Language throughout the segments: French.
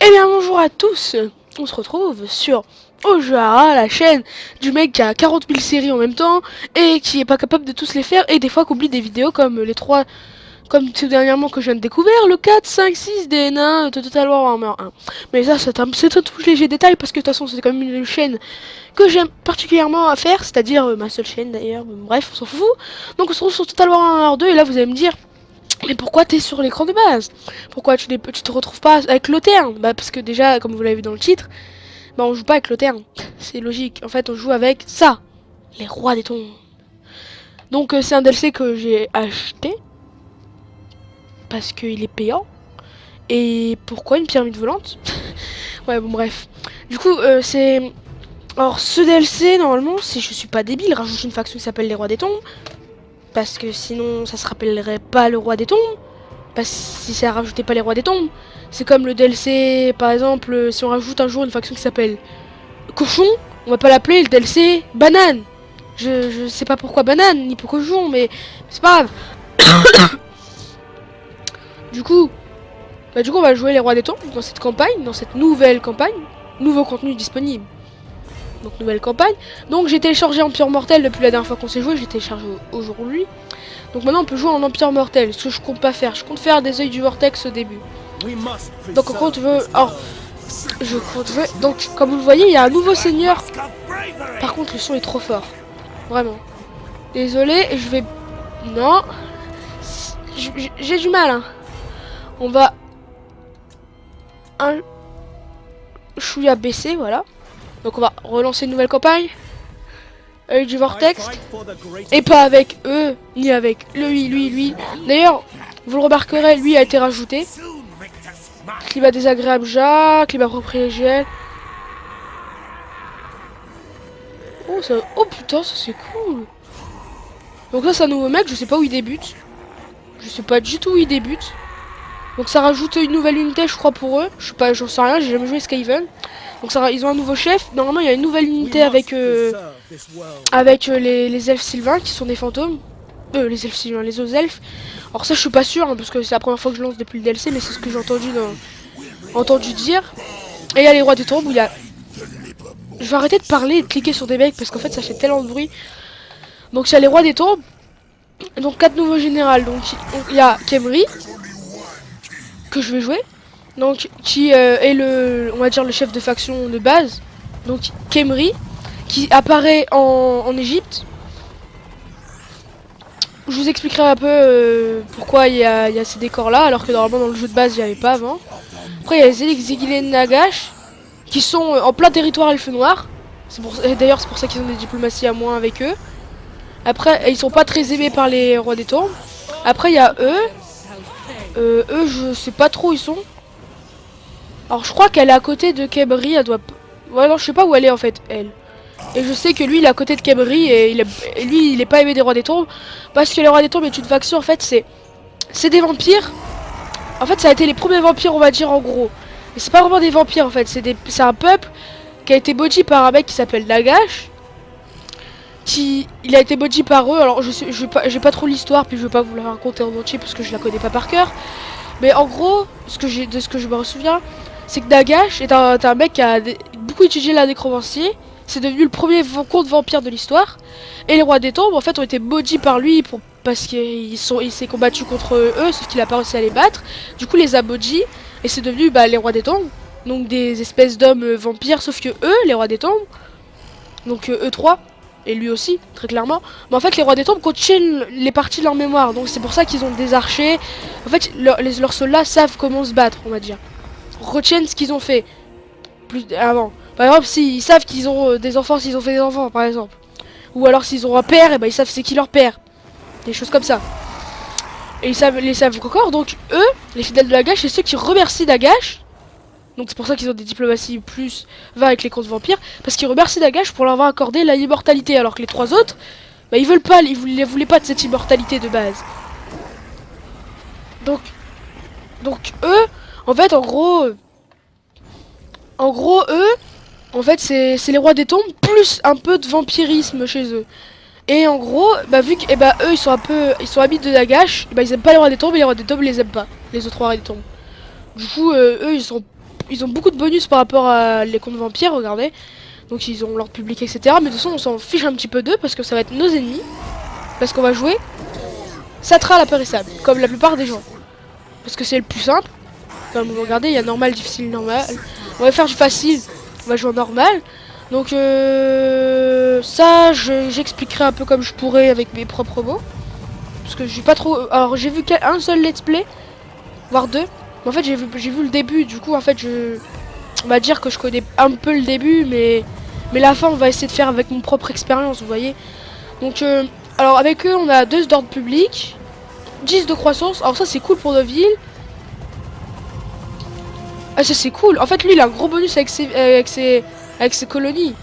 Eh bien bonjour à tous, on se retrouve sur Ojara, la chaîne du mec qui a 40 000 séries en même temps et qui est pas capable de tous les faire et des fois qu'oublie des vidéos comme les 3, comme tout dernièrement que je viens de découvrir, le 4, 5, 6 des nains de Total War Warhammer 1. Mais ça c'est un tout léger détail parce que de toute façon c'est quand même une chaîne que j'aime particulièrement à faire, c'est-à-dire ma seule chaîne d'ailleurs, bref on s'en fout. Donc on se retrouve sur Total War Warhammer 2 et là vous allez me dire... Mais pourquoi t'es sur l'écran de base? Pourquoi tu te retrouves pas avec Lothaire? Bah parce que déjà, comme vous l'avez vu dans le titre, bah on joue pas avec Lothaire. C'est logique. En fait, on joue avec ça, les rois des tombes. Donc c'est un DLC que j'ai acheté parce qu'il est payant. Et pourquoi une pyramide volante? Ouais, bon bref. Du coup, c'est... Alors ce DLC, normalement, si je suis pas débile, rajoute une faction qui s'appelle les rois des tombes. Parce que sinon, ça se rappellerait pas le roi des tombes. Parce que si ça rajoutait pas les rois des tombes. C'est comme le DLC, par exemple, si on rajoute un jour une faction qui s'appelle Cochon, on va pas l'appeler le DLC Banane. Je sais pas pourquoi Banane, ni pour Cochon, mais c'est pas grave. Du coup, on va jouer les rois des tombes dans cette campagne, dans cette nouvelle campagne. Nouveau contenu disponible. Donc nouvelle campagne. Donc j'ai téléchargé Empire Mortel depuis la dernière fois qu'on s'est joué, j'ai téléchargé aujourd'hui. Donc maintenant on peut jouer en Empire Mortel, ce que je compte pas faire. Je compte faire des œils du vortex au début. Donc on compte veut. Alors je compte veut. Donc comme vous le voyez, il y a un nouveau seigneur. Par contre le son est trop fort. Vraiment. Désolé, je vais. Non. J'ai du mal hein. On va un chouïa baisser, voilà. Donc on va relancer une nouvelle campagne. Œil du vortex. Et pas avec eux, ni avec lui. D'ailleurs, vous le remarquerez, lui a été rajouté. Climat désagréable climat privilégié. Oh, ça... oh putain, ça c'est cool. Donc là c'est un nouveau mec, je sais pas où il débute. Je sais pas du tout où il débute. Donc ça rajoute une nouvelle unité je crois pour eux. Je sais pas, j'en sais rien, j'ai jamais joué Skaven. Donc ça, ils ont un nouveau chef. Normalement il y a une nouvelle unité avec les elfes sylvains qui sont des fantômes. Les elfes sylvains, les autres elfes. Alors ça je suis pas sûr hein, parce que c'est la première fois que je lance depuis le DLC, mais c'est ce que j'ai entendu dire. Et il y a les rois des tombes où il y a... Je vais arrêter de parler et de cliquer sur des mecs parce qu'en fait ça fait tellement de bruit. Donc il y a les rois des tombes. Donc 4 nouveaux généraux. Donc il y a Khemri que je vais jouer. Donc qui est le, on va dire le chef de faction de base. Donc Khemri qui apparaît en Égypte. Je vous expliquerai un peu pourquoi il y a ces décors là, alors que normalement dans le jeu de base il n'y avait pas avant. Après il y a les Exilés de Nagash qui sont en plein territoire elfe noir. D'ailleurs c'est pour ça qu'ils ont des diplomaties à moins avec eux. Après ils sont pas très aimés par les rois des tombes. Après il y a eux. Eux je sais pas trop où ils sont. Alors je crois qu'elle est à côté de Khemri, elle doit... Ouais non je sais pas où elle est en fait, elle. Et je sais que lui il est à côté de Khemri et lui il est pas aimé des rois des tombes. Parce que les rois des tombes est une faction en fait, c'est des vampires. En fait ça a été les premiers vampires on va dire en gros. Et c'est pas vraiment des vampires en fait, c'est un peuple qui a été body par un mec qui s'appelle Nagash. Il a été body par eux, alors j'ai pas trop l'histoire puis je vais pas vous la raconter en entier parce que je la connais pas par cœur. Mais en gros, de ce que je me souviens, c'est que Nagash est un mec qui a beaucoup étudié la nécromancie. C'est devenu le premier conte vampire de l'histoire. Et les rois des tombes, en fait, ont été maudits par lui parce qu'il s'est combattu contre eux, sauf qu'il a pas réussi à les battre. Du coup, il les a maudits. Et c'est devenu les rois des tombes. Donc des espèces d'hommes vampires, sauf que eux, les rois des tombes, donc eux trois, et lui aussi, très clairement. Mais en fait, les rois des tombes contiennent les parties de leur mémoire. Donc c'est pour ça qu'ils ont des archers. En fait, leurs soldats savent comment se battre, on va dire. Retiennent ce qu'ils ont fait plus avant. Par exemple, s'ils savent qu'ils ont des enfants, s'ils ont fait des enfants, par exemple. Ou alors s'ils ont un père, et ben ils savent c'est qui leur père. Des choses comme ça. Et ils savent encore, donc eux, les fidèles de Nagash, c'est ceux qui remercient Nagash. Donc c'est pour ça qu'ils ont des diplomaties plus 20 avec les contes vampires. Parce qu'ils remercient Nagash pour leur avoir accordé la immortalité. Alors que les trois autres, bah ils veulent pas, ils voulaient pas de cette immortalité de base. Donc eux, en fait, en gros, eux, en fait, c'est les rois des tombes plus un peu de vampirisme chez eux. Et en gros, bah vu que eux ils sont amis de Nagash, bah ils aiment pas les rois des tombes et les rois des tombes les aiment pas, les autres rois des tombes. Du coup eux ils sont ils ont beaucoup de bonus par rapport à les contes vampires, regardez. Donc ils ont l'ordre public, etc. Mais de toute façon, on s'en fiche un petit peu d'eux parce que ça va être nos ennemis. Parce qu'on va jouer Satra l'impérissable, comme la plupart des gens. Parce que c'est le plus simple. Comme vous regardez, il y a normal, difficile, normal. On va faire du facile, on va jouer en normal. Donc ça, j'expliquerai un peu comme je pourrais avec mes propres mots. Parce que j'ai pas trop... Alors j'ai vu un seul let's play, voire deux. Mais en fait j'ai vu le début, du coup en fait on va dire que je connais un peu le début, mais la fin on va essayer de faire avec mon propre expérience, vous voyez. Donc alors avec eux on a 2 d'ordre public, 10 de croissance, alors ça c'est cool pour nos villes. Ah ça c'est cool, en fait lui il a un gros bonus avec ses colonies.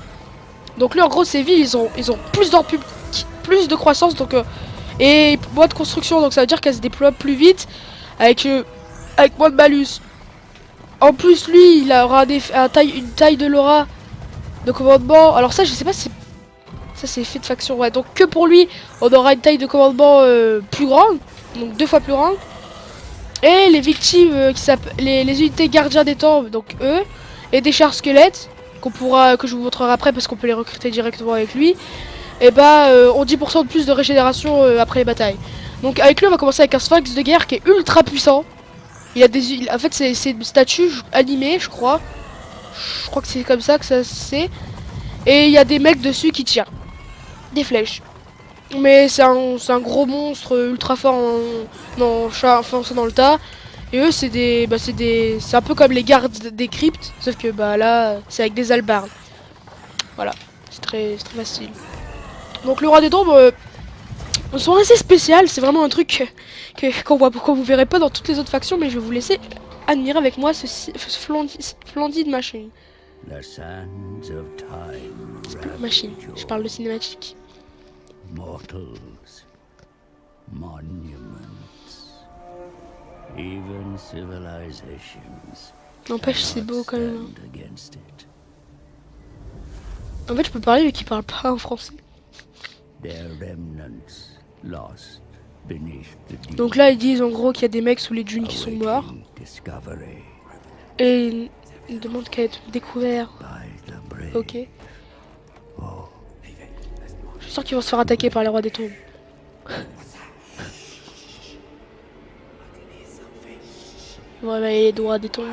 Donc lui en gros ses villes ils ont plus d'ordre public, plus de croissance, donc et moins de construction, donc ça veut dire qu'elle se déploie plus vite avec moins de malus. En plus lui il aura une taille de l'aura de commandement. Alors ça je sais pas si ça c'est fait de faction, ouais, donc que pour lui on aura une taille de commandement plus grande, donc 2 fois plus grande. Et les victimes qui s'appellent les unités gardiens des tombes, donc eux, et des chars squelettes que je vous montrerai après parce qu'on peut les recruter directement avec lui. Et bah ont 10% de plus de régénération après les batailles. Donc avec lui on va commencer avec un sphinx de guerre qui est ultra puissant. En fait c'est une statue animée je crois. Je crois que c'est comme ça que ça c'est. Et il y a des mecs dessus qui tirent des flèches. Mais c'est un gros monstre ultra fort en dans le tas. Et eux c'est un peu comme les gardes des cryptes, sauf que bah là c'est avec des albardes. Voilà, c'est très facile. Donc le roi des tombes sont assez spéciales, c'est vraiment un truc qu'on vous verrez pas dans toutes les autres factions, mais je vais vous laisser admirer avec moi ce splendide machine. Machine, je parle de cinématique. Mortals, monuments, even civilizations. N'empêche c'est beau quand même. En fait je peux parler mais qui parle pas en français. Donc là ils disent en gros qu'il y a des mecs sous les dunes qui sont morts. Et ils demandent qu'à être découverts. Ok. Je suis sûr qu'ils vont se faire attaquer par les rois des tombes. Ils vont réveiller les rois des tombes.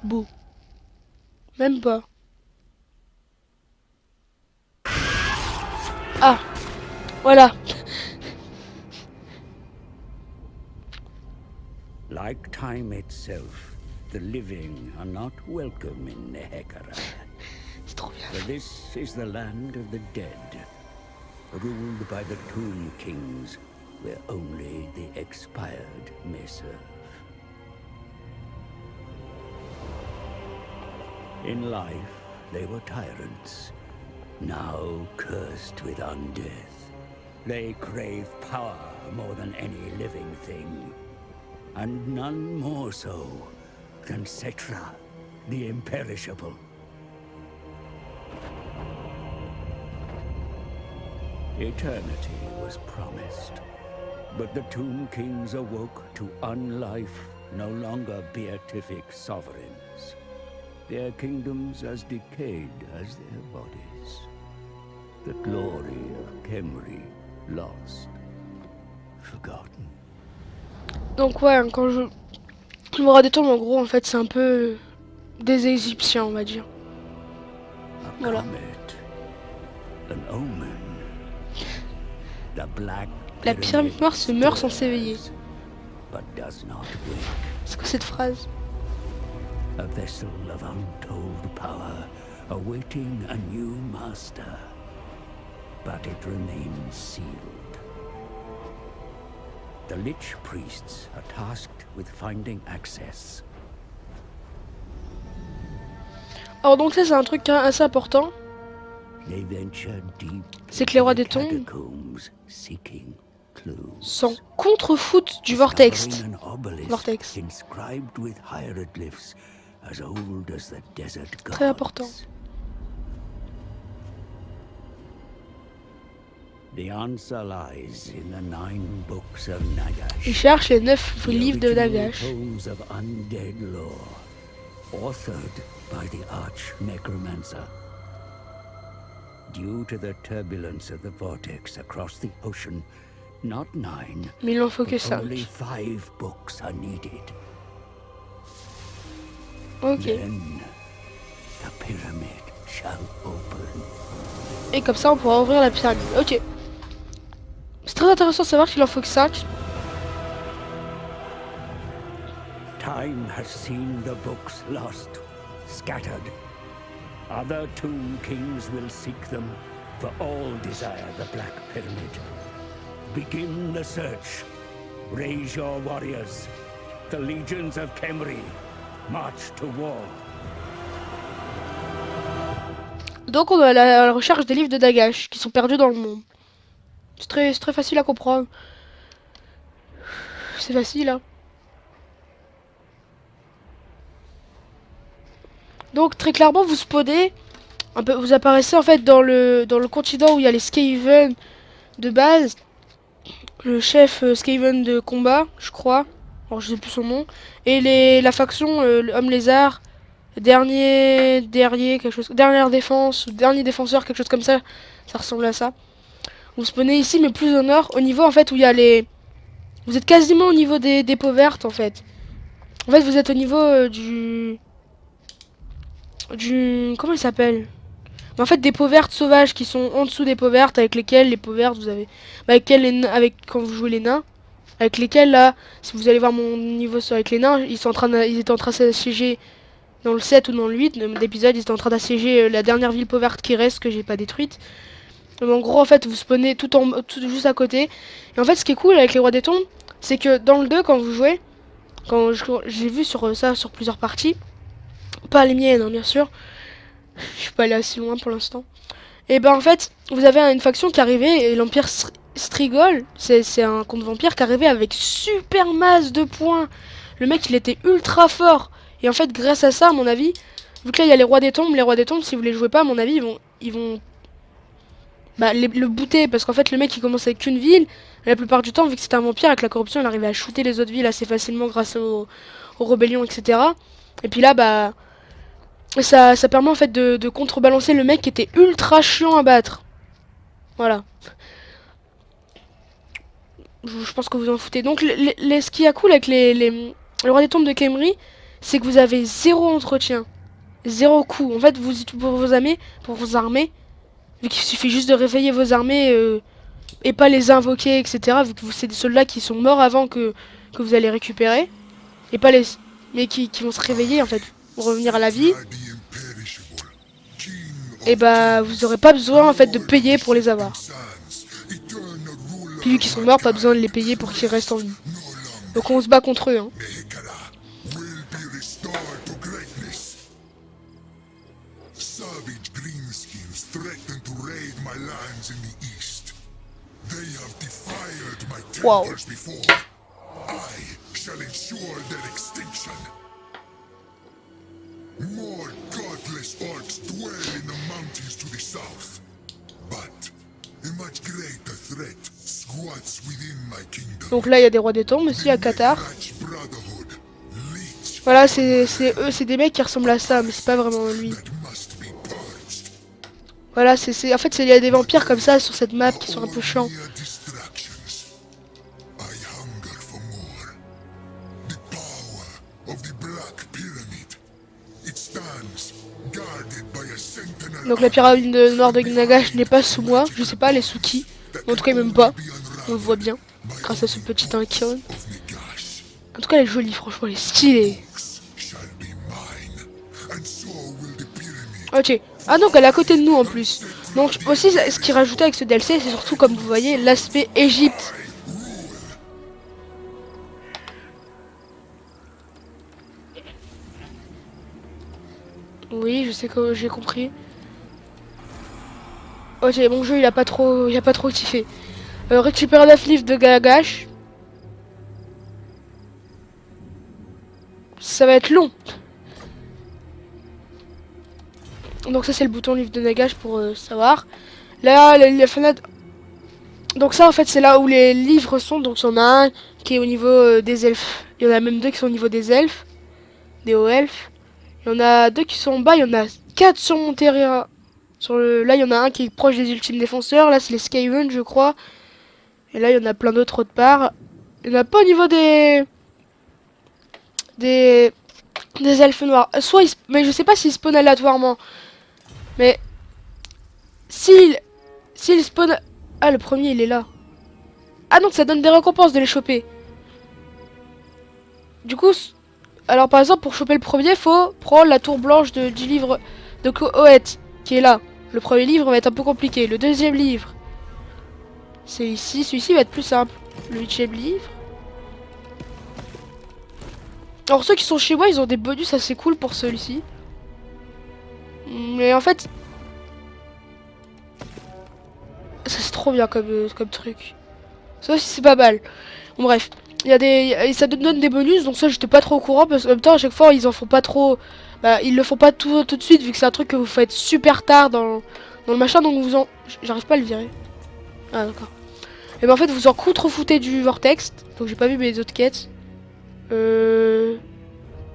Beau. Même pas. Ah, voilà. Like time itself, the living are not welcome in Nehekara. C'est trop bien. For this is the land of the dead, ruled by the Tomb Kings, where only the expired may serve. In life, they were tyrants, now cursed with undeath. They crave power more than any living thing, and none more so than Setra, the imperishable. Eternity was promised, but the Tomb Kings awoke to unlife, no longer beatific sovereigns. Their kingdoms as decayed as their bodies. The glory of Khemri lost, forgotten. Donc ouais, quand je... Le roi des tombes en gros en fait c'est un peu des Égyptiens on va dire. Voilà. La pyramide noire se meurt sans s'éveiller. C'est quoi cette phrase? A vessel of untold power, awaiting a new master, but it remains sealed. The Lich priests are tasked with finding access. Alors donc ça c'est un truc assez important. C'est que les rois des tombes s'en contrefoutent du vortex. Très important. The answer lies in the 9 books of Il Nagash. cherche les 9 livres de The original Nagash. tomes of undead lore, authored by the Arch Necromancer. Due to the turbulence of the vortex across the ocean, not 9, Mais il en faut que but only 5. 5 books are needed. Ok. Then the pyramid shall open. Et comme ça, on pourra ouvrir la pyramide. Ok. C'est très intéressant de savoir qu'il en faut que 5. Time has seen the books lost, scattered. Other tomb kings will seek them, for all desire the Black Pyramid. Begin the search. Raise your warriors. The legions of Khemri march to war. Donc on est à la recherche des livres de Nagash qui sont perdus dans le monde. C'est très facile à comprendre. C'est facile, hein. Donc très clairement vous spawnez, un peu, vous apparaissez en fait dans le continent où il y a les Skaven de base. Le chef Skaven de combat, je crois. Alors je sais plus son nom. Et la faction le Homme Lézard. Dernière défense, ou dernier défenseur, quelque chose comme ça. Ça ressemble à ça. Vous spawnez ici, mais plus au nord, au niveau en fait où il y a les... Vous êtes quasiment au niveau des dépôts vertes en fait. En fait, vous êtes au niveau du... Comment il s'appelle? En fait, des peaux vertes sauvages qui sont en dessous des peaux vertes, avec lesquelles les peaux vertes, vous avez... avec lesquelles quand vous jouez les nains, avec lesquels là, si vous allez voir mon niveau avec les nains, ils étaient en train d'assiéger dans le 7 ou dans le 8 d'épisode, ils étaient en train d'assiéger la dernière ville peau verte qui reste, que j'ai pas détruite. Donc, en gros, en fait, vous spawnez tout juste à côté. Et en fait, ce qui est cool avec les rois des tombes, c'est que dans le 2, quand vous jouez, j'ai vu ça sur plusieurs parties, pas les miennes, hein, bien sûr. Je suis pas allé assez loin pour l'instant. Et ben en fait, vous avez une faction qui arrivait, et l'Empire Strigol, c'est un comte vampire qui arrivait avec super masse de points. Le mec, il était ultra fort. Et en fait, grâce à ça, à mon avis, vu que là, il y a les rois des tombes, si vous les jouez pas, à mon avis, ils vont le booter. Parce qu'en fait, le mec, il commence avec qu'une ville. Et la plupart du temps, vu que c'est un vampire, avec la corruption, il arrivait à shooter les autres villes assez facilement grâce aux rébellions, etc. Et puis là, ça permet en fait de contrebalancer le mec qui était ultra chiant à battre. Voilà. Je pense que vous en foutez. Donc ce qui est cool avec le roi des tombes de Khemri, c'est que vous avez 0 entretien. 0 coup. En fait, pour vos armées, vu qu'il suffit juste de réveiller vos armées et pas les invoquer, etc. Vu que c'est des soldats qui sont morts avant que vous allez récupérer. Et pas les... Mais qui vont se réveiller en fait, pour revenir à la vie. Et vous aurez pas besoin en fait de payer pour les avoir. Puis vu qu'ils sont morts, pas besoin de les payer pour qu'ils restent en vie. Donc on se bat contre eux, hein. Wow. More godless orcs dwell in the mountains to the south, but a much greater threat squats within my kingdom. Donc là il y a des rois des tombes aussi à Qatar. Voilà, c'est eux, c'est des mecs qui ressemblent à ça, mais c'est pas vraiment lui. Voilà, en fait il y a des vampires comme ça sur cette map qui sont un peu chiants. Donc la pyramide nord de Nagash n'est pas sous moi, je sais pas, elle est sous qui. En tout cas, même pas. On le voit bien, grâce à ce petit icône. En tout cas, elle est jolie, franchement, elle est stylée. Ok. Ah donc elle est à côté de nous en plus. Donc aussi, ce qui rajoutait avec ce DLC, c'est surtout, comme vous voyez, l'aspect Égypte. Oui, je sais que j'ai compris. Ok, mon jeu il a pas trop kiffé. Récupérer 9 livres de Nagash. Ça va être long. Donc ça c'est le bouton livre de Nagash pour savoir. Là, la fenêtre... Donc ça en fait c'est là où les livres sont. Donc il y en a un qui est au niveau des elfes. Il y en a même deux qui sont au niveau des elfes. Des hauts elfes. Il y en a deux qui sont en bas. Il y en a quatre sur mon terrain. Là il y en a un qui est proche des ultimes défenseurs. Là c'est les Skaven je crois. Et là il y en a plein d'autres autre part. Il n'y en a pas au niveau des elfes noirs. Mais je sais pas s'ils spawnent aléatoirement. Mais s'ils spawnent... Ah le premier il est là. Ah donc ça donne des récompenses de les choper. Du coup, alors par exemple pour choper le premier, faut prendre la tour blanche du livre de Kohet qui est là. Le premier livre va être un peu compliqué. Le deuxième livre, c'est ici. Celui-ci va être plus simple. Le 8ème livre. Alors ceux qui sont chez moi, ils ont des bonus assez cool pour celui-ci. Mais en fait, ça c'est trop bien comme truc. Ça aussi c'est pas mal. Bon bref. Il y a ça te donne des bonus, donc ça j'étais pas trop au courant parce qu'en même temps à chaque fois ils en font pas trop. Bah ils le font pas tout de suite vu que c'est un truc que vous faites super tard dans le machin, donc vous en. J'arrive pas à le virer. Ah d'accord. Et ben en fait vous en contrefoutez du vortex. Donc j'ai pas vu mes autres quêtes.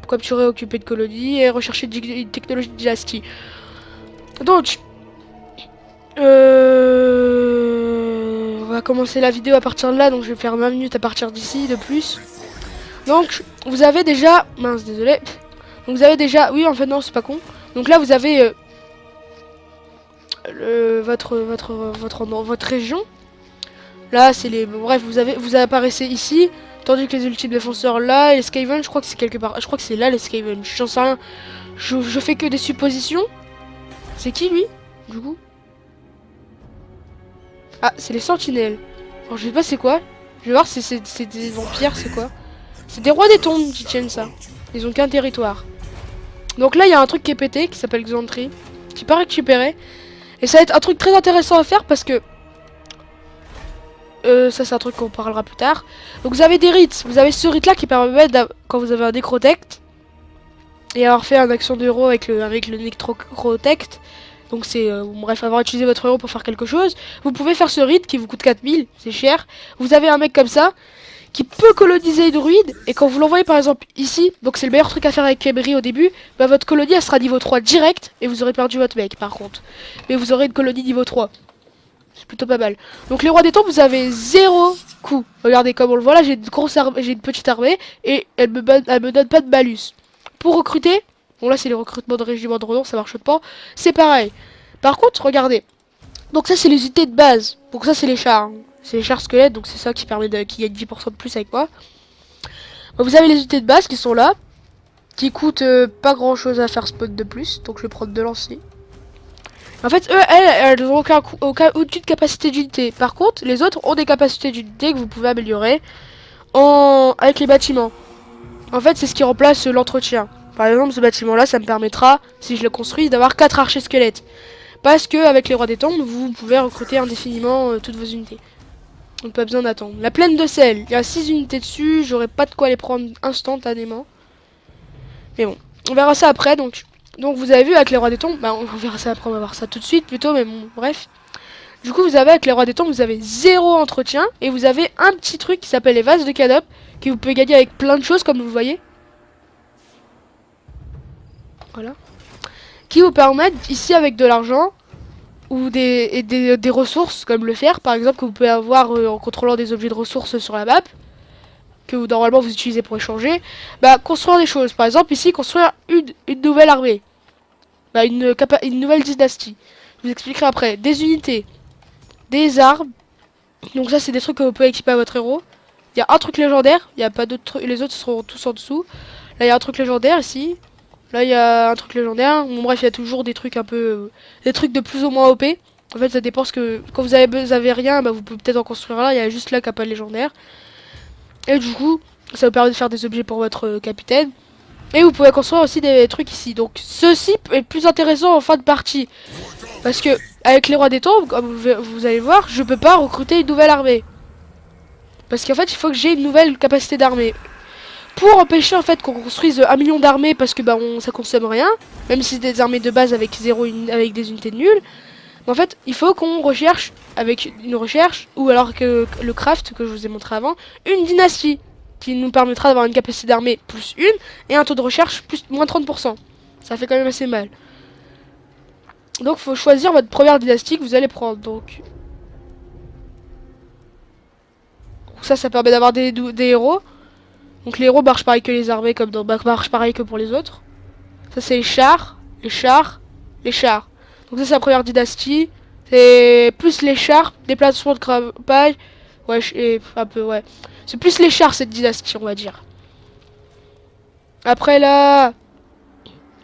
Capturer, occuper de colonie et rechercher une technologie de dynastie. Donc on va commencer la vidéo à partir de là, donc je vais faire 20 minutes à partir d'ici de plus. Donc vous avez déjà... Mince, désolé. Donc vous avez déjà... Oui, en fait non, c'est pas con. Donc là vous avez votre région. Là c'est les... Bref, vous apparaissez ici. Tandis que les ultimes défenseurs là, et les Skaven, je crois que c'est quelque part... Je crois que c'est là les Skaven, j'en sais rien. Je fais que des suppositions. C'est qui lui, du coup? Ah, c'est les sentinelles. Alors, je sais pas c'est quoi. Je vais voir si c'est des vampires, c'est quoi. C'est des rois des tombes qui tiennent ça. Ils ont qu'un territoire. Donc là, il y a un truc qui est pété, qui s'appelle Xantri, qui peut récupérer. Et ça va être un truc très intéressant à faire parce que... ça, c'est un truc qu'on parlera plus tard. Donc vous avez des rites. Vous avez ce rite-là qui permet, quand vous avez un Necrotect, et avoir fait une action de héros avec le Necrotect. Donc c'est, bref, avoir utilisé votre héros pour faire quelque chose. Vous pouvez faire ce rite qui vous coûte 4000, c'est cher. Vous avez un mec comme ça, qui peut coloniser une druide. Et quand vous l'envoyez par exemple ici, donc c'est le meilleur truc à faire avec Kebri au début, bah votre colonie elle sera niveau 3 direct. Et vous aurez perdu votre mec par contre. Mais vous aurez une colonie niveau 3. C'est plutôt pas mal. Donc les rois des tombes, vous avez 0 coup. Regardez comme on le voit là, j'ai une petite armée. Et elle me donne pas de malus. Pour recruter... Bon là c'est les recrutements de régiment de renom, ça marche pas. C'est pareil. Par contre, regardez. Donc ça c'est les unités de base. Donc ça c'est les chars. Hein. C'est les chars squelettes, donc c'est ça qui permet qui gagne 10% de plus avec moi. Donc, vous avez les unités de base qui sont là. Qui coûtent pas grand chose à faire spawn de plus. Donc je vais prendre 2 lanciers. En fait, elles n'ont aucune capacité d'unité. Par contre, les autres ont des capacités d'unité que vous pouvez améliorer avec les bâtiments. En fait, c'est ce qui remplace l'entretien. Par exemple, ce bâtiment-là, ça me permettra, si je le construis, d'avoir 4 archers squelettes. Parce que avec les rois des tombes, vous pouvez recruter indéfiniment toutes vos unités. Donc pas besoin d'attendre. La plaine de sel, il y a 6 unités dessus, j'aurai pas de quoi les prendre instantanément. Mais bon, on verra ça après. Donc vous avez vu avec les rois des tombes, bah on verra ça après, on va voir ça tout de suite plutôt, mais bon, bref. Du coup, vous avez avec les rois des tombes, vous avez 0 entretien, et vous avez un petit truc qui s'appelle les vases de Canop, que vous pouvez gagner avec plein de choses, comme vous voyez. Voilà. Qui vous permettent ici avec de l'argent ou des ressources comme le fer par exemple que vous pouvez avoir en contrôlant des objets de ressources sur la map que normalement vous utilisez pour échanger, bah construire des choses. Par exemple ici construire une nouvelle armée, bah, une nouvelle dynastie. Je vous expliquerai après. Des unités, des armes. Donc ça c'est des trucs que vous pouvez équiper à votre héros. Il y a un truc légendaire, il n'y a pas d'autres trucs, les autres seront tous en dessous. Là il y a un truc légendaire ici. Là il y a un truc légendaire. Bon bref, il y a toujours des trucs un peu... des trucs de plus ou moins OP. En fait ça dépend ce que... Quand vous avez rien, bah, vous pouvez peut-être en construire là. Il y a juste là qui n'a pas de légendaire. Et du coup, ça vous permet de faire des objets pour votre capitaine. Et vous pouvez construire aussi des trucs ici. Donc ceci est plus intéressant en fin de partie. Parce que avec les rois des tombes, comme vous allez voir, je peux pas recruter une nouvelle armée. Parce qu'en fait il faut que j'ai une nouvelle capacité d'armée. Pour empêcher en fait qu'on construise 1 million d'armées parce que bah ça consomme rien, même si c'est des armées de base avec des unités nulles, En fait, il faut qu'on recherche avec une recherche, ou alors que le craft que je vous ai montré avant, une dynastie qui nous permettra d'avoir une capacité d'armée plus 1 et un taux de recherche plus moins 30%. Ça fait quand même assez mal. Donc faut choisir votre première dynastie que vous allez prendre. Donc ça permet d'avoir des héros. Donc les héros marchent pareil que les armées, comme dans marchent pareil que pour les autres. Ça c'est les chars, les chars, les chars. Donc ça c'est la première dynastie. C'est plus les chars, déplacement de campagne. Ouais, et un peu, ouais. C'est plus les chars cette dynastie, on va dire. Après là,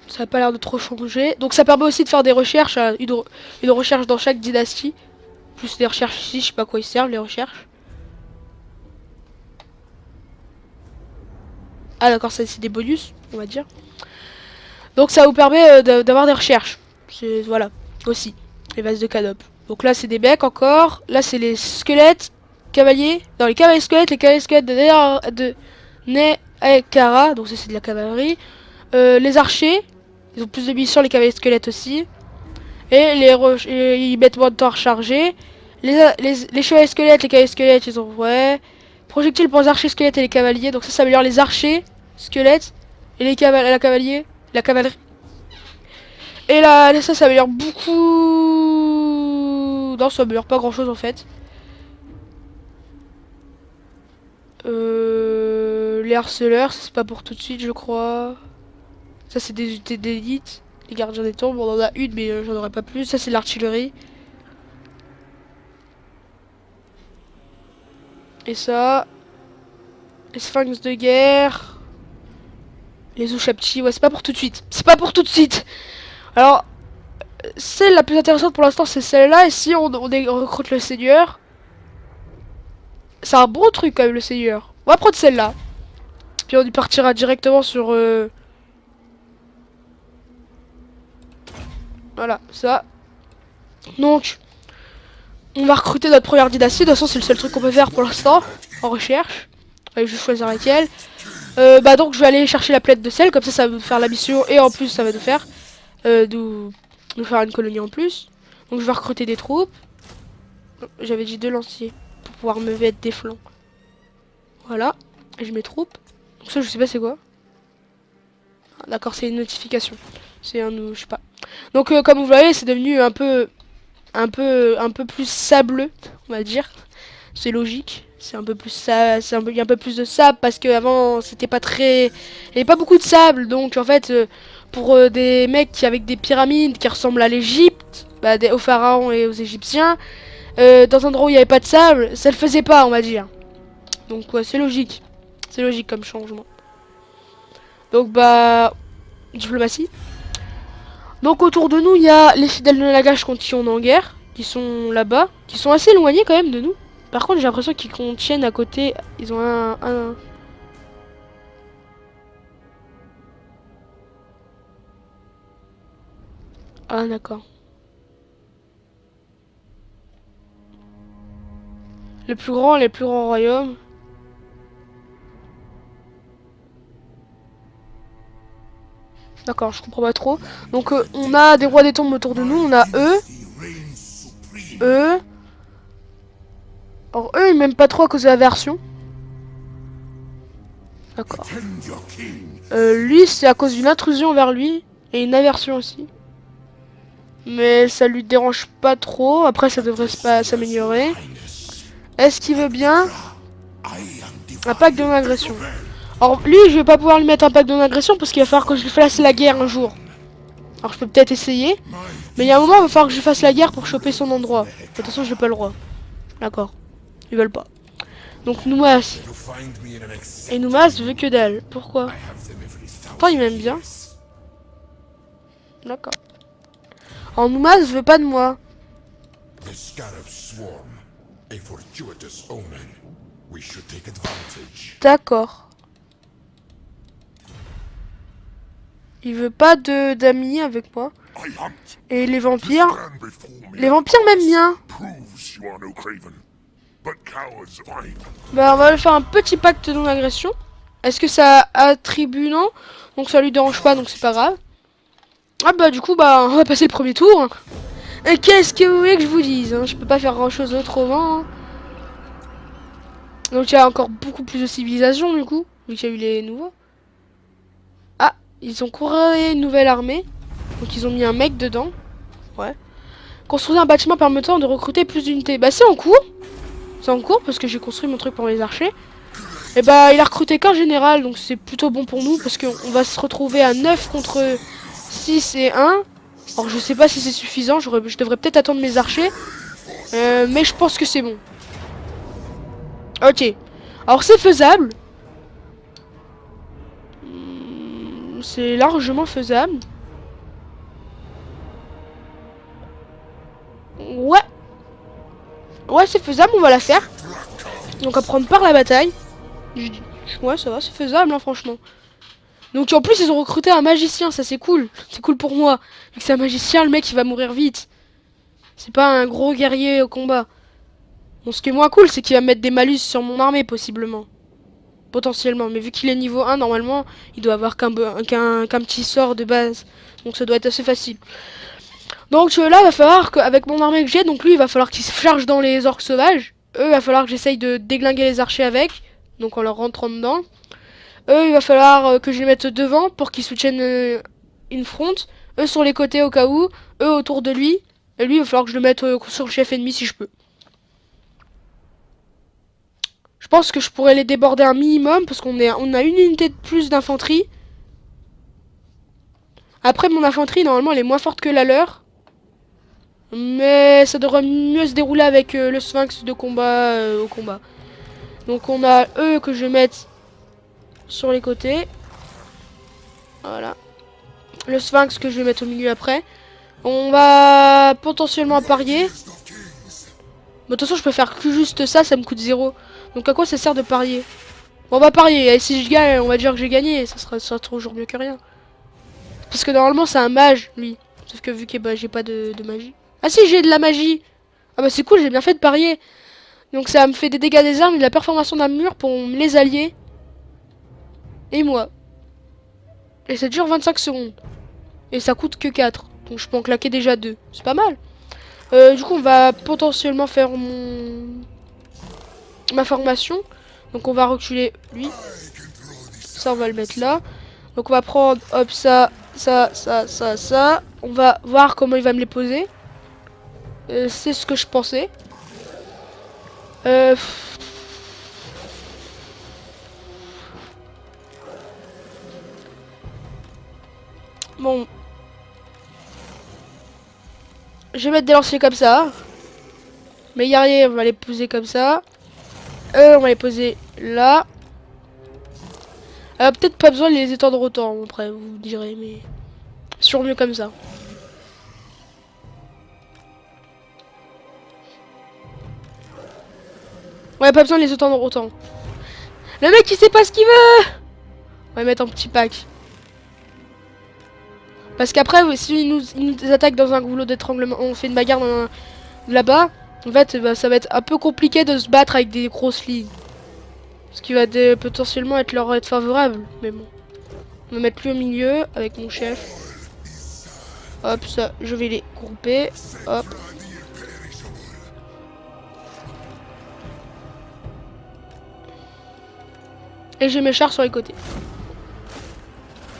ça n'a pas l'air de trop changer. Donc ça permet aussi de faire des recherches, une recherche dans chaque dynastie. Plus des recherches ici, je sais pas à quoi ils servent les recherches. Ah d'accord, ça c'est des bonus, on va dire. Donc ça vous permet d'avoir des recherches. Voilà, aussi. Les vases de Canop. Donc là c'est des mecs encore. Là c'est les squelettes, cavaliers. Non, les cavaliers squelettes de Nekara. Donc ça c'est de la cavalerie. Les archers. Ils ont plus de munitions, les cavaliers squelettes aussi. Et ils mettent moins de temps à recharger. Les chevaliers squelettes, les cavaliers squelettes, ils ont... Ouais. Projectiles pour les archers squelettes et les cavaliers. Donc ça améliore les archers squelettes et les la cavalerie. Et là, ça améliore beaucoup... Non, ça améliore pas grand chose en fait. Les harceleurs, c'est pas pour tout de suite je crois. Ça c'est des unités d'élite. Les gardiens des tombes, on en a une mais j'en aurai pas plus. Ça c'est l'artillerie. Et ça... Les sphinx de guerre. Les Ushapti, ouais c'est pas pour tout de suite. C'est pas pour tout de suite. Alors, celle la plus intéressante pour l'instant c'est celle-là. Et si on recrute le seigneur, c'est un bon truc quand même le seigneur. On va prendre celle-là. Puis on y partira directement sur... Voilà, ça. Donc, on va recruter notre première dynastie. De toute façon c'est le seul truc qu'on peut faire pour l'instant. En recherche. Allez, je vais choisir laquelle. Bah donc je vais aller chercher la plaide de sel. Comme ça va nous faire la mission. Et en plus ça va nous faire... nous faire une colonie en plus. Donc je vais recruter des troupes. J'avais dit 2 lanciers pour pouvoir me mettre des flancs. Voilà. Et je mets troupes. Donc ça je sais pas c'est quoi. Ah, d'accord, c'est une notification. C'est un je sais pas. Donc comme vous voyez c'est devenu un peu plus sableux, on va dire. C'est logique. C'est un peu plus ça, il y a un peu plus de sable parce que avant c'était pas très, il y avait pas beaucoup de sable. Donc en fait pour des mecs avec des pyramides qui ressemblent à l'Égypte, bah, aux pharaons et aux Égyptiens, dans un endroit où il n'y avait pas de sable, ça le faisait pas, on va dire. Donc ouais, c'est logique comme changement. Donc bah diplomatie. Donc autour de nous il y a les fidèles de Nagash contre qui on est en guerre, qui sont là-bas, qui sont assez éloignés quand même de nous. Par contre j'ai l'impression qu'ils contiennent à côté, ils ont un... Ah d'accord. Les plus grands royaumes. D'accord, je comprends pas trop. Donc on a des rois des tombes autour de nous, on a eux. Alors eux ils m'aiment pas trop à cause de la version. D'accord. Lui c'est à cause d'une intrusion vers lui. Et une aversion aussi. Mais ça lui dérange pas trop. Après ça devrait pas s'améliorer. Est-ce qu'il veut bien un pacte de non-agression? Alors lui je vais pas pouvoir lui mettre un pacte de non-agression parce qu'il va falloir que je lui fasse la guerre un jour. Alors je peux peut-être essayer. Mais il y a un moment il va falloir que je fasse la guerre pour choper son endroit. De toute façon j'ai pas le droit. D'accord. Ils veulent pas. Donc Noumas. Et Noumas veut que dalle. Pourquoi? Pourtant il m'aime bien. D'accord. Alors Noumas veut pas de moi. D'accord. Il veut pas d'amis avec moi. Et les vampires m'aiment bien. Bah on va lui faire un petit pacte de non-agression. Est-ce que ça attribue? Non. Donc ça lui dérange pas, donc c'est pas grave. Ah bah du coup bah on va passer le premier tour. Et qu'est-ce que vous voulez que je vous dise, hein? Je peux pas faire grand chose autrement. Hein. Donc il y a encore beaucoup plus de civilisation du coup, vu qu'il y a eu les nouveaux. Ah, ils ont créé une nouvelle armée. Donc ils ont mis un mec dedans. Ouais. Construire un bâtiment permettant de recruter plus d'unités. Bah c'est en cours. C'est en cours parce que j'ai construit mon truc pour les archers. Et bah il a recruté qu'un général, donc c'est plutôt bon pour nous parce qu'on va se retrouver à 9 contre 6 et 1. Alors je sais pas si c'est suffisant, je devrais peut-être attendre mes archers. Mais je pense que c'est bon. Ok. Alors c'est faisable. C'est largement faisable. Ouais. Ouais c'est faisable, on va la faire. Donc à prendre part la bataille. Ouais ça va, c'est faisable hein, franchement. Donc en plus ils ont recruté un magicien, ça c'est cool. C'est cool pour moi. Vu que c'est un magicien, le mec il va mourir vite. C'est pas un gros guerrier au combat. Bon ce qui est moins cool c'est qu'il va mettre des malus sur mon armée possiblement. Potentiellement. Mais vu qu'il est niveau 1 normalement il doit avoir qu'un petit sort de base. Donc ça doit être assez facile. Donc là il va falloir qu'avec mon armée que j'ai, donc lui il va falloir qu'il se charge dans les orques sauvages. Eux il va falloir que j'essaye de déglinguer les archers avec. Donc en leur rentrant dedans. Eux, il va falloir que je les mette devant pour qu'ils soutiennent une fronte. Eux sur les côtés au cas où. Eux autour de lui. Et lui, il va falloir que je le mette sur le chef ennemi si je peux. Je pense que je pourrais les déborder un minimum parce qu'on a une unité de plus d'infanterie. Après, mon infanterie, normalement, elle est moins forte que la leur. Mais ça devrait mieux se dérouler avec le sphinx de combat au combat. Donc on a eux que je vais mettre sur les côtés. Voilà. Le sphinx que je vais mettre au milieu après. On va potentiellement parier. Bon, de toute façon, je peux faire que juste ça, ça me coûte 0. Donc à quoi ça sert de parier? Bon, on va parier. Et si je gagne, on va dire que j'ai gagné. Ça sera toujours mieux que rien. Parce que normalement, c'est un mage, lui. Sauf que vu que bah, j'ai pas de magie. Ah si, j'ai de la magie. Ah bah c'est cool, j'ai bien fait de parier. Donc ça me fait des dégâts des armes et de la perforation d'un mur pour les alliés. Et moi. Et ça dure 25 secondes. Et ça coûte que 4. Donc je peux en claquer déjà 2. C'est pas mal. Du coup on va potentiellement faire ma formation. Donc on va reculer lui. Ça on va le mettre là. Donc on va prendre hop ça. On va voir comment il va me les poser. C'est ce que je pensais. Bon. Je vais mettre des lanciers comme ça. Mes guerriers, on va les poser comme ça. On va les poser là. Peut-être pas besoin de les étendre autant, après, vous direz, mais... Sur mieux comme ça. Ouais, pas besoin de les étendre autant. Le mec, il sait pas ce qu'il veut. On va mettre un petit pack. Parce qu'après, si il nous attaque dans un goulot d'étranglement, on fait une bagarre là-bas, en fait, bah, ça va être un peu compliqué de se battre avec des grosses lignes. Ce qui va potentiellement leur être favorable, mais bon. On va mettre lui au milieu avec mon chef. Hop, ça, je vais les grouper. Hop. Et j'ai mes chars sur les côtés.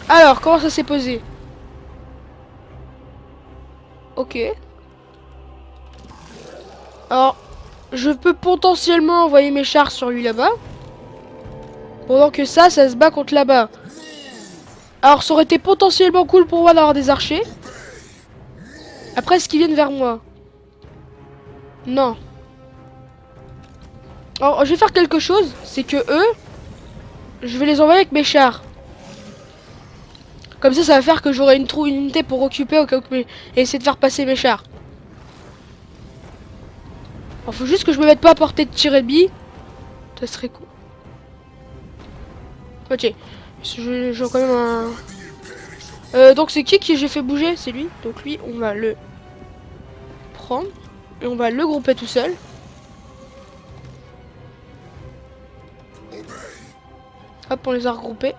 Alors, comment ça s'est posé? Ok. Alors, je peux potentiellement envoyer mes chars sur lui là-bas. Pendant que ça se bat contre là-bas. Alors, ça aurait été potentiellement cool pour moi d'avoir des archers. Après, est-ce qu'ils viennent vers moi? Non. Alors, je vais faire quelque chose. C'est que eux, je vais les envoyer avec mes chars. Comme ça va faire que j'aurai une unité pour occuper au cas où et essayer de faire passer mes chars. Alors, faut juste que je me mette pas à portée de tir ennemi. Ça serait cool. Ok. J'ai quand même un... donc c'est qui j'ai fait bouger? C'est lui. Donc lui, on va le prendre. Et on va le grouper tout seul. Hop, on les a regroupés.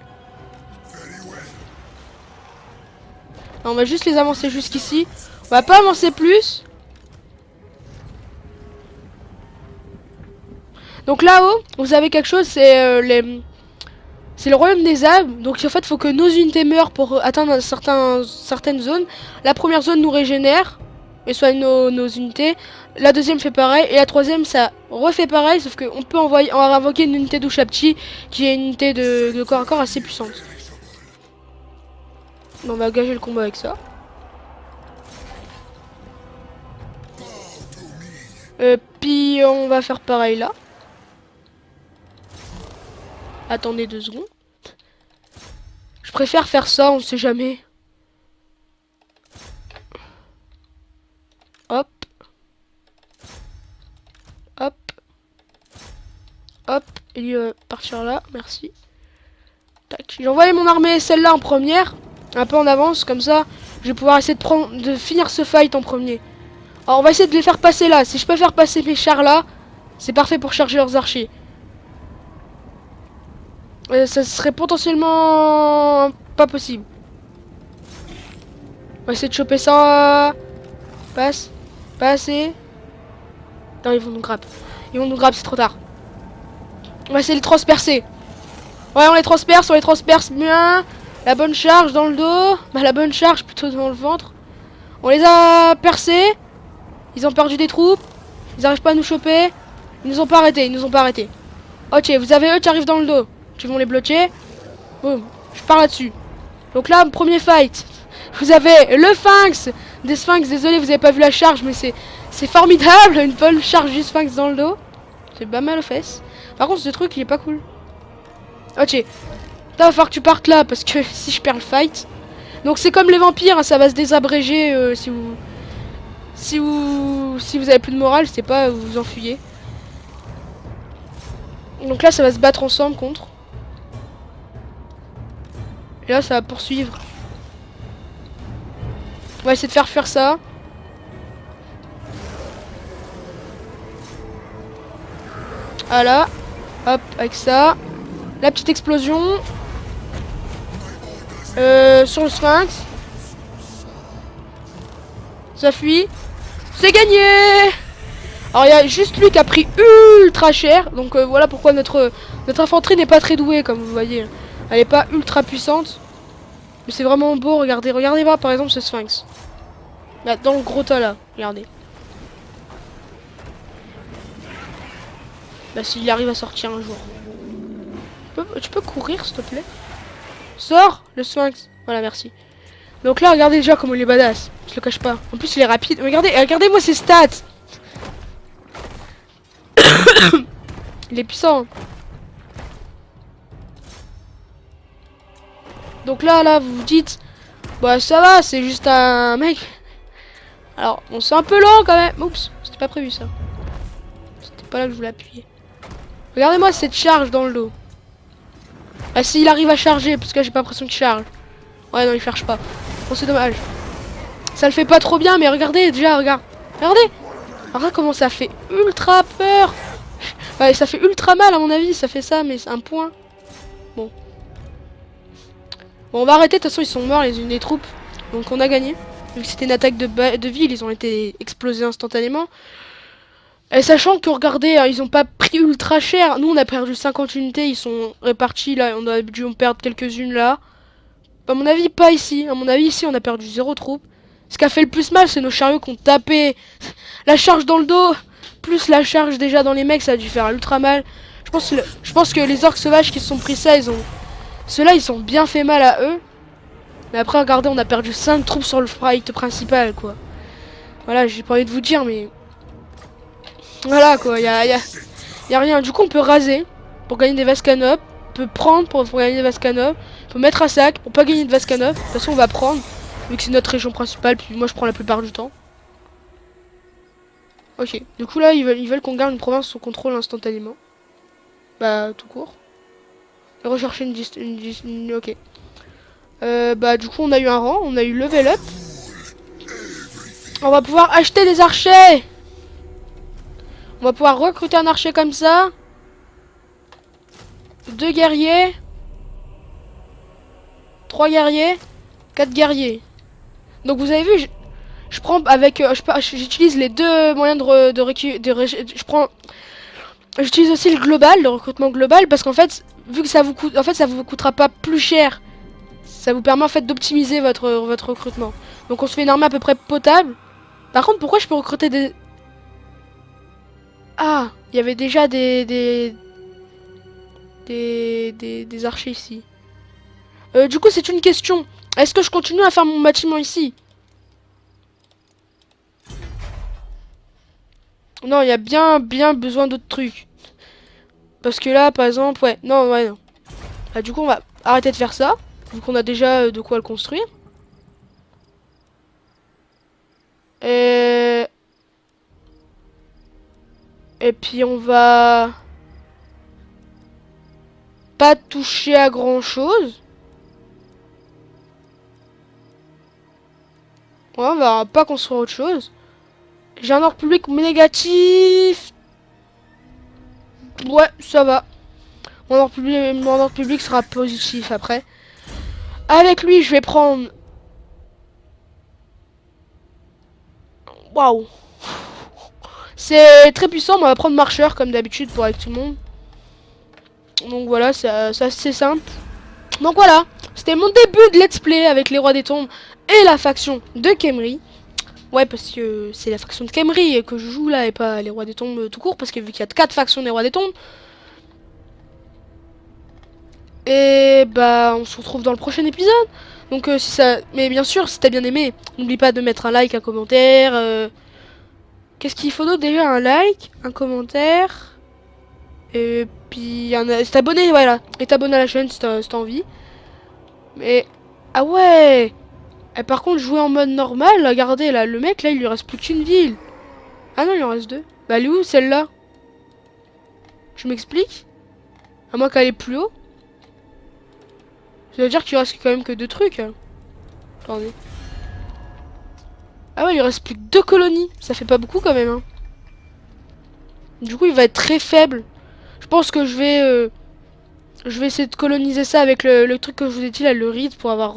Alors, on va juste les avancer jusqu'ici. On va pas avancer plus. Donc là-haut, vous avez quelque chose, c'est c'est le royaume des âmes. Donc en fait, il faut que nos unités meurent pour atteindre certaines zones. La première zone nous régénère et soigne nos unités. La deuxième fait pareil. Et la troisième, ça refait pareil. Sauf qu'on peut invoquer une unité d'Ushapti qui est une unité de corps à corps assez puissante. Bon, on va gager le combat avec ça. Puis on va faire pareil là. Attendez 2 secondes. Je préfère faire ça, on sait jamais. Hop. Hop. Hop. Il va partir là, merci. Tac. J'ai envoyé mon armée, celle-là en première. Un peu en avance, comme ça. Je vais pouvoir essayer de finir ce fight en premier. Alors on va essayer de les faire passer là. Si je peux faire passer mes chars là, c'est parfait pour charger leurs archers. Ça serait potentiellement pas possible. On va essayer de choper ça. Passe. Passer. Non, ils vont nous grab. Ils vont nous grab, c'est trop tard. On va essayer de les transpercer. Ouais, on les transperce bien. La bonne charge dans le dos. Bah, la bonne charge plutôt dans le ventre. On les a percés. Ils ont perdu des troupes. Ils n'arrivent pas à nous choper. Ils nous ont pas arrêtés, Ok, vous avez eux qui arrivent dans le dos. Qui vont les bloquer. Boum, je pars là-dessus. Donc là, premier fight. Vous avez le Sphinx. Des Sphinx, désolé, vous avez pas vu la charge, mais c'est formidable. Une bonne charge du Sphinx dans le dos. C'est pas mal aux fesses. Par contre, ce truc, il est pas cool. Ok. Là, va falloir que tu partes là, parce que si je perds le fight. Donc c'est comme les vampires, hein, ça va se désabréger si vous avez plus de morale, c'est pas vous vous enfuyez. Donc là, ça va se battre ensemble contre. Et là, ça va poursuivre. On va essayer de faire ça. Voilà. Hop, avec ça. La petite explosion. Sur le Sphinx. Ça fuit. C'est gagné! Alors il y a juste lui qui a pris ultra cher. Donc voilà pourquoi notre infanterie n'est pas très douée, comme vous voyez. Elle n'est pas ultra puissante. Mais c'est vraiment beau, regardez. Regardez pas par exemple ce Sphinx. Là, dans le gros tas là, regardez. Bah s'il arrive à sortir un jour. Tu peux courir s'il te plaît? Sors le Sphinx. Voilà, merci. Donc là, regardez déjà comment il est badass. Je le cache pas. En plus, il est rapide. Regardez-moi ses stats. Il est puissant. Donc là, vous vous dites, bah ça va, c'est juste un mec. Alors, bon, c'est un peu lent quand même. Oups, c'était pas prévu ça. C'était pas là que je voulais appuyer. Regardez-moi cette charge dans le dos. Ah, s'il arrive à charger, parce que j'ai pas l'impression qu'il charge. Ouais, non, il charge pas. Bon, c'est dommage. Ça le fait pas trop bien, mais regardez déjà, regardez. Regarde comment ça fait ultra peur. Ouais, ça fait ultra mal à mon avis, ça fait ça, mais c'est un point. Bon. Bon, on va arrêter, de toute façon, ils sont morts, les troupes. Donc on a gagné. Vu que c'était une attaque de ville, ils ont été explosés instantanément. Et sachant que, regardez, ils ont pas pris ultra cher. Nous, on a perdu 50 unités, ils sont répartis là. On a dû en perdre quelques-unes là. À mon avis, pas ici. À mon avis, ici, on a perdu 0 troupes. Ce qui a fait le plus mal, c'est nos chariots qui ont tapé. La charge dans le dos, plus la charge déjà dans les mecs, ça a dû faire ultra mal. Je pense que les orques sauvages qui se sont pris ça, ceux-là, ils ont bien fait mal à eux. Mais après, regardez, on a perdu 5 troupes sur le fight principal, quoi. Voilà, j'ai pas envie de vous dire, mais... Voilà, quoi, y a rien. Du coup, on peut raser pour gagner des Vascanop. On peut prendre pour gagner des Vascanop. On peut mettre à sac pour pas gagner de Vascanop. De toute façon, on va prendre, vu que c'est notre région principale, puis moi, je prends la plupart du temps. Ok, du coup, là, ils veulent qu'on garde une province sous contrôle instantanément. Bah, tout court. Et rechercher ok. Bah, du coup, on a eu un rang, on a eu level up. On va pouvoir acheter des archers. On va pouvoir recruter un archer comme ça. 2 guerriers. 3 guerriers. 4 guerriers. Donc vous avez vu, je prends avec... j'utilise les deux moyens je prends J'utilise aussi le global, le recrutement global, parce qu'en fait, vu que ça vous coûte, en fait, ça vous coûtera pas plus cher. Ça vous permet en fait d'optimiser votre recrutement. Donc on se fait une armée à peu près potable. Par contre, pourquoi je peux recruter des... Ah, il y avait déjà des archers ici. Du coup, c'est une question. Est-ce que je continue à faire mon bâtiment ici? Non, il y a bien besoin d'autres trucs. Parce que là, par exemple, ouais, non. Bah, du coup, on va arrêter de faire ça, vu qu'on a déjà de quoi le construire. Et... Et puis, on va... pas toucher à grand-chose. Ouais, on va pas construire autre chose. J'ai un ordre public négatif. Ouais, ça va. Mon ordre public sera positif après. Avec lui, je vais prendre... Waouh. C'est très puissant, mais on va prendre marcheur comme d'habitude pour avec tout le monde. Donc voilà, ça c'est simple. Donc voilà, c'était mon début de let's play avec les rois des tombes et la faction de Khemri. Ouais, parce que c'est la faction de Khemri que je joue là et pas les rois des tombes tout court, parce que vu qu'il y a 4 factions des rois des tombes. Et bah on se retrouve dans le prochain épisode. Donc si ça... Mais bien sûr, si t'as bien aimé, n'oublie pas de mettre un like, un commentaire. Qu'est-ce qu'il faut d'autre déjà? Un like, un commentaire. Et puis t'abonner, voilà. Et t'abonner à la chaîne si t'as envie. Mais... Ah ouais. Et par contre, jouer en mode normal, regardez là, le mec là, il lui reste plus qu'une ville. Ah non, il en reste 2. Bah elle est où celle-là? Je m'explique? À moins qu'elle est plus haut. Ça veut dire qu'il reste quand même que 2 trucs. Hein. Attendez. Ah ouais, il reste plus que 2 colonies. Ça fait pas beaucoup quand même. Hein. Du coup, il va être très faible. Je pense que je vais essayer de coloniser ça avec le truc que je vous ai dit là, le rite, pour avoir...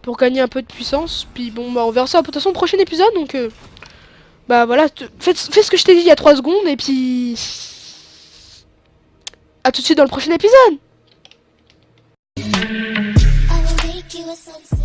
pour gagner un peu de puissance. Puis bon, bah on verra ça de toute façon au prochain épisode. Donc, bah voilà, fais ce que je t'ai dit il y a 3 secondes. Et puis... À tout de suite dans le prochain épisode. I will make you a sunset.